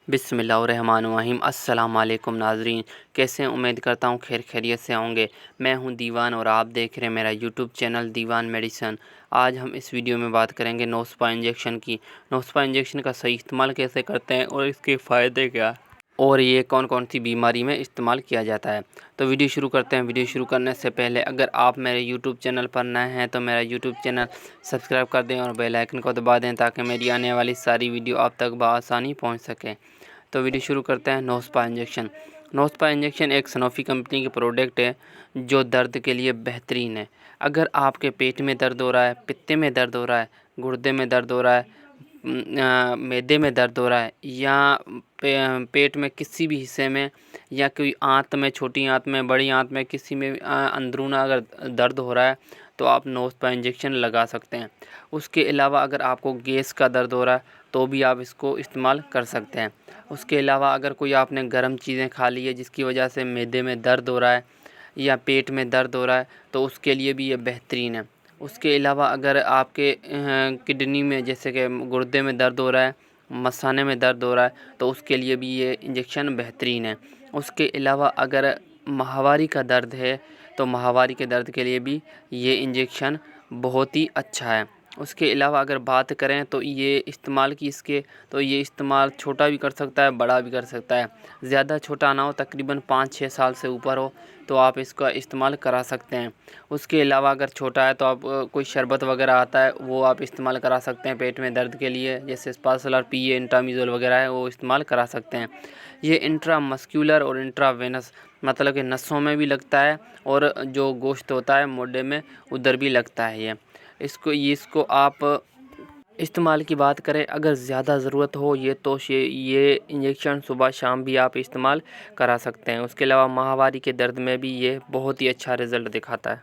बिस्मिल्लाहिर्रहमानिर्रहीम। अस्सलाम वालेकुम नाज़रीन, कैसे हैं? उम्मीद करता हूँ खैर खैरियत से होंगे। मैं हूँ दीवान और आप देख रहे हैं मेरा यूट्यूब चैनल दीवान मेडिसन। आज हम इस वीडियो में बात करेंगे नोस्पा इंजेक्शन की। नोस्पा इंजेक्शन का सही इस्तेमाल कैसे करते हैं और इसके फ़ायदे क्या और ये कौन कौन सी बीमारी में इस्तेमाल किया जाता है। तो वीडियो शुरू करते हैं। वीडियो शुरू करने से पहले अगर आप मेरे यूट्यूब चैनल पर नए हैं तो मेरा यूट्यूब चैनल सब्सक्राइब कर दें और बेल आइकन को दबा दें ताकि मेरी आने वाली सारी वीडियो आप तक बआसानी पहुंच सके। तो वीडियो शुरू करते हैं। नोस्पा इंजेक्शन। नोस्पा इंजेक्शन एक सनोफी कंपनी की प्रोडक्ट है जो दर्द के लिए बेहतरीन है। अगर आपके पेट में दर्द हो रहा है, पित्ते में दर्द हो रहा है, गुर्दे में दर्द हो रहा है, मैदे में दर्द हो रहा है या पेट में किसी भी हिस्से में या कोई आंत में, छोटी आंत में, बड़ी आंत में, किसी में अंदरूना अगर दर्द हो रहा है तो आप नोस्पा इंजेक्शन लगा सकते हैं। उसके अलावा अगर आपको गैस का दर्द हो रहा है तो भी आप इसको इस्तेमाल कर सकते हैं। उसके अलावा अगर कोई आपने गर्म चीज़ें खा ली है जिसकी वजह से मैदे में दर्द हो रहा है या पेट में दर्द हो रहा है तो उसके लिए भी ये बेहतरीन है। उसके अलावा अगर आपके किडनी में जैसे कि गुर्दे में दर्द हो रहा है, मसाने में दर्द हो रहा है तो उसके लिए भी ये इंजेक्शन बेहतरीन है। उसके अलावा अगर माहवारी का दर्द है तो माहवारी के दर्द के लिए भी ये इंजेक्शन बहुत ही अच्छा है। उसके अलावा अगर बात करें तो ये इस्तेमाल छोटा भी कर सकता है, बड़ा भी कर सकता है। ज़्यादा छोटा ना हो, तकरीबन 5-6 साल से ऊपर हो तो आप इसका इस्तेमाल करा सकते हैं। उसके अलावा अगर छोटा है तो आप कोई शरबत वगैरह आता है वो आप इस्तेमाल करा सकते हैं पेट में दर्द के लिए, जैसे स्पासलर पीए, इंट्रामीज़ोल वगैरह है वो इस्तेमाल करा सकते हैं। ये इंट्रामस्कुलर और इंट्रावेनस मतलब कि नसों में भी लगता है और जो गोश्त होता है मोढे में उधर भी लगता है। इसको आप इस्तेमाल की बात करें, अगर ज़्यादा ज़रूरत हो ये इंजेक्शन सुबह शाम भी आप इस्तेमाल करा सकते हैं। उसके अलावा माहवारी के दर्द में भी ये बहुत ही अच्छा रिज़ल्ट दिखाता है।